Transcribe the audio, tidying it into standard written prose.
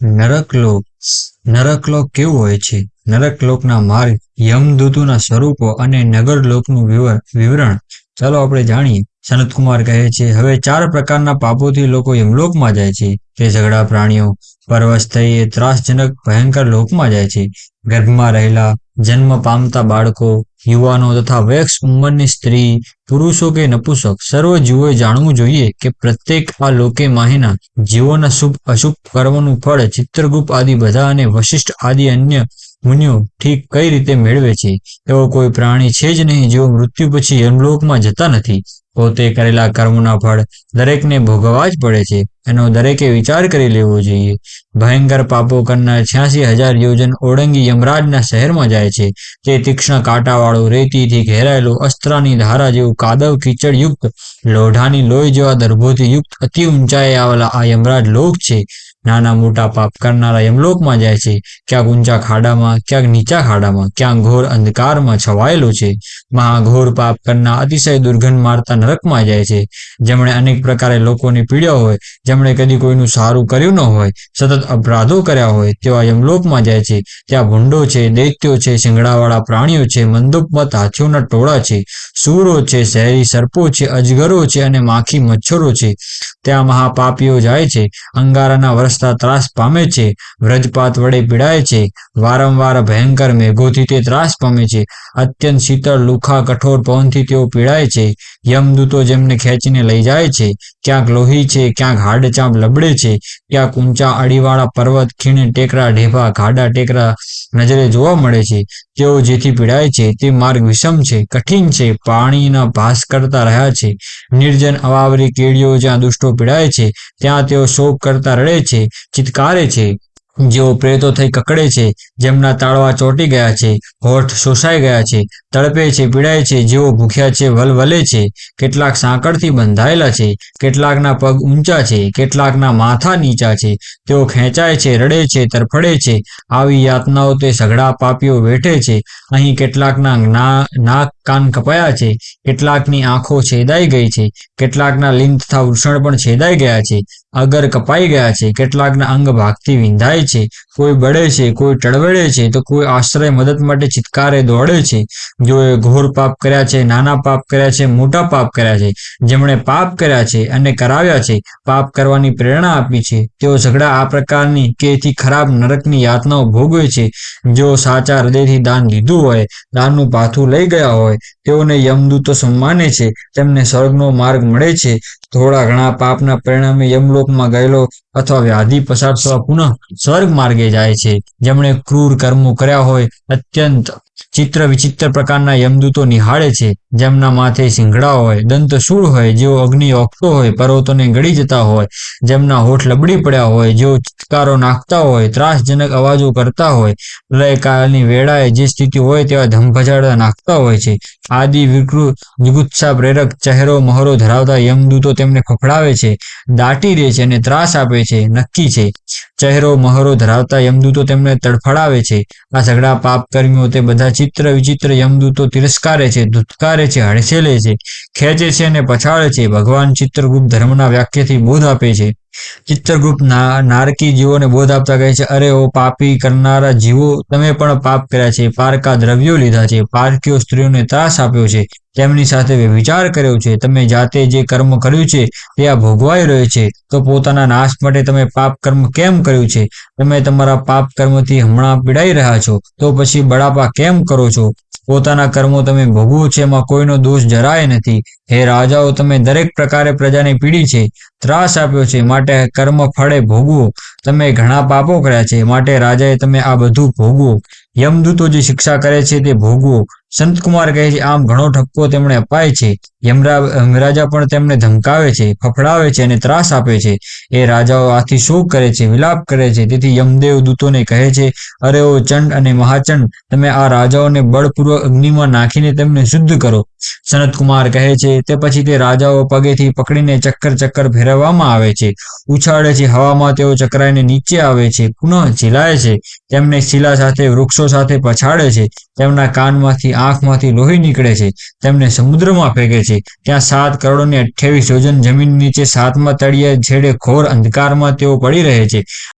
નરકલોક નરકલોક કેવું હોય છે? નરકલોકના માર્ગ, યમદૂતોના સ્વરૂપો અને નગરલોકનું વિવરણ ચાલો આપણે જાણીએ. સનતકુમાર કહે છે, હવે 4 પ્રકારના પાપોથી લોકો યમલોકમાં જાય છે. તે ઝઘડા પ્રાણીઓ પરવશ થઈ એ ત્રાસજનક ભયંકર લોકમાં જાય છે. ગર્ભમાં રહેલા, જન્મ પામતા બાળકો, યુવાનો તથા વયસ્ક ઉંમરની સ્ત્રી, પુરુષો કે નપુંસક, સર્વ જીવોએ જાણવું જોઈએ કે પ્રત્યેક આ લોકે માહીના જીવોના શુભ અશુભ કર્મોનું ફળ ચિત્રગુપ્ત આદિ બધા અને વશિષ્ઠ આદિ અન્ય મુનિઓ ઠીક કઈ રીતે મેળવે છે. એવો કોઈ પ્રાણી છે જ નહીં જેઓ મૃત્યુ પછી યમલોકમાં જતા નથી. પોતે કરેલા કર્મોના ફળ દરેકને ભોગવવા જ પડે છે. એનો દરેકે વિચાર કરી લેવો જોઈએ. ભયંકર પાપો કરનાર 86,000 યોજન ઓળંગી યમરાજના શહેરમાં જાય છે. તે તીક્ષ્ણ કાંટાવાળું, રેતીથી ઘેરાયેલું, અસ્ત્રાની ધારા જેવું, કાદવ કીચડ યુક્ત, લોઢાની લોહી જેવા દર્ભોથી યુક્ત અતિ ઊંચાઈએ આવેલા આ યમરાજ લોક છે. નાના મોટા પાપ કરનારા યમલોકમાં જાય છે. ક્યાંક ઊંચા ખાડામાં, ક્યાંક નીચા ખાડામાં, ક્યાંક ઘોર અંધકારમાં છવાયેલો છે. મહાઘોર પાપ કરનાર અતિશય દુર્ગંધ મારતા નરકમાં જાય છે. જેમણે અનેક પ્રકારે લોકોને પીડ્યા હોય, જેમણે કદી કોઈનું સારું કર્યું ન હોય, સતત અપરાધો કર્યા હોય, તેવા યમલોકમાં જાય છે. ત્યાં ભૂંડો છે, દૈત્યો છે, શિંગડાવાળા પ્રાણીઓ છે, મંદોપમત હાથીઓના ટોળા છે, સૂરો છે, શહેરી સર્પો છે, અજગરો છે અને માખી મચ્છરો છે. ત્યાં મહાપાપીઓ જાય છે. અંગારાના વરસતા ત્રાસ પામે છે. વ્રજપાત વડે પીડાય છે. વારંવાર ભયંકર મેઘોથી તે ત્રાસ પામે છે. અત્યંત શીતળ, લુખા, કઠોર પવનથી તેઓ પીડાય છે. યમદૂતો જેમને ખેંચીને લઈ જાય છે. ક્યાંક લોહી છે, ક્યાંક હાડચાંપ લબડે છે, ક્યાંક ઊંચા અડીવાળા પર્વત, ખીણ ટેકરા, ઢેફા, ખાડા ટેકરા નજરે જોવા મળે છે. તેઓ જેથી પીડાય છે તે માર્ગ વિષમ છે, કઠિન છે, પાણીના ભાસ કરતા રહ્યા છે. નિર્જન અવાવરી કેડીઓ જ્યાં દુષ્ટો પીડાય છે, ત્યાં તેઓ શોક કરતા રડે છે, ચિત્કારે છે. જેઓ પ્રેતો થઈ કકડે છે, જેમના તાળવા ચોંટી ગયા છે, હોઠ શોષાઈ ગયા છે, તડપે છે, પીડાય છે, જેઓ ભૂખ્યા છે, વલવલે છે. કેટલાક સાંકળથી બંધાયેલા છે, કેટલાકના પગ ઊંચા છે, કેટલાકના માથા નીચા છે. તેઓ ખેંચાય છે, રડે છે, તરફડે છે. આવી યાતનાઓ તે સઘળા પાપીઓ વેઠે છે. અહીં કેટલાકના નાક કાન કપાયા છે, કેટલાકની આંખો છેદાઈ ગઈ છે, કેટલાકના લિંગ તથા વૃષણ પણ છેદાઈ ગયા છે, અગર કપાઈ ગયા છે, કેટલાકના અંગ ભાગથી વિંધાય છે. કોઈ બળે છે, કોઈ ટળવળે છે, તો કોઈ આશ્રય મદદ માટે ચિત્કારે દોડે છે. જેઓએ ઘોર પાપ કર્યા છે, નાના પાપ કર્યા છે, મોટા પાપ કર્યા છે, જેમણે પાપ કર્યા છે અને કરાવ્યા છે, પાપ કરવાની પ્રેરણા આપી છે, તેઓ સઘળા આ પ્રકારની કે એથી ખરાબ નરકની યાતનાઓ ભોગવે છે. જેઓ સાચા હૃદયથી દાન દીધું હોય, દાનનું પાથું લઈ ગયા હોય, તેઓને યમદૂતો સન્માને છે. તેમને સ્વર્ગનો માર્ગ મળે છે. થોડા ઘણા પાપના પરિણામે યમલોકમાં ગયેલો અથવા વ્યાધિ પસાર થવા પુનઃ સ્વર્ગ માર્ગે જાય છે. જેમણે ક્રૂર કર્મો કર્યા હોય, અત્યંત ચિત્ર વિચિત્ર પ્રકારના યમદૂતો નિહાળે છે. જેમના માથે સિંગડા હોય, દંતશૂળ હોય, જેઓ અગ્નિ ઓકતો હોય, પર્વતોને ગળી જતા હોય, જેમના હોઠ લબડી પડ્યા હોય, જેઓ ચિત્કારો નાખતા હોય, ત્રાસજનક અવાજો કરતા હોય, પ્રલયકાળની વેળાએ જે સ્થિતિ હોય તેવા ધમભજાડા નાખતા હોય છે. આદિ વિકૃત જુગુપ્સા પ્રેરક ચહેરો મહોરો ધરાવતા યમદૂતો તેમને ફફડાવે છે, દાટી દે છે અને ત્રાસ આપે છે. નક્કી છે, ચહેરો મહોરો ધરાવતા યમદૂતો તેમને તડફડાવે છે. આ સઘળા પાપકર્મીઓ તે બધા ચિત્ર વિચિત્ર યમદૂતો તિરસ્કારે છે, ધુત્કારે છે, હડસેલે છે, ખેંચે છે અને પછાડે છે. ભગવાન ચિત્રગુપ્ત ધર્મના વાક્યથી બોધ આપે છે. ચિત્રગુપ્ત નારકી જીવોને બોધ આપતા કહે છે, અરે ઓ પાપી કરનારા જીવો, તમે પણ પાપ કર્યા છે, પારકા દ્રવ્યો લીધા છે, પારકીઓ સ્ત્રીઓને ત્રાસ આપ્યો છે, તેમની સાથે વિચાર કર્યો છે. તમે જાતે જે કર્મ કર્યું છે તે આ ભોગવાઈ રહ્યો છે. તો પોતાના નાશ માટે તમે પાપ કર્મ કેમ કર્યું છે? તમે તમારા પાપ કર્મથી હમણાં પીડાઈ રહ્યા છો, તો પછી બળાપા કેમ કરો છો? પોતાના કર્મો તમે ભોગવો છે, એમાં કોઈનો દોષ જરાય નથી. હે રાજાઓ, તમે દરેક પ્રકારે પ્રજાને પીડી છે, ત્રાસ આપ્યો છે, માટે કર્મ ફળે ભોગવો. તમે ઘણા પાપો કર્યા છે, માટે રાજાએ તમે આ બધું ભોગવો. યમદૂતો જે શિક્ષા કરે છે તે ભોગવો. સંતકુમાર કહે છે, આમ ઘણો ઠપકો તેમણે અપાય છે. યમરાજા પણ તેમને ધમકાવે છે, ફફડાવે છે અને ત્રાસ આપે છે. એ રાજાઓ આથી શોક કરે છે, વિલાપ કરે છે. તેથી યમદેવ દૂતોને કહે છે, અરે ઓ ચંડ અને મહાચંડ, તમે આ રાજાઓને બળપૂર્વક અગ્નિમાં નાખીને તેમને શુદ્ધ કરો. સનતકુમાર કહે છે, તે પછી તે રાજાઓ પગેથી પકડીને ચક્કર ચક્કર ફેરવવામાં આવે છે, ઉછાળે છે. હવામાં તેઓ ચકરાઈને નીચે આવે છે, પુનઃ ઝીલાય છે. તેમને શિલા સાથે, વૃક્ષો સાથે પછાડે છે. તેમના કાનમાંથી, આંખમાંથી લોહી નીકળે છે. તેમને સમુદ્રમાં ફેંકે છે. ત્યાં 7 કરોડ અને 28 યોજન જમીન નીચે 7મા તળિયે છેડે ઘોર અંધકારમાં તેઓ પડી રહે છે.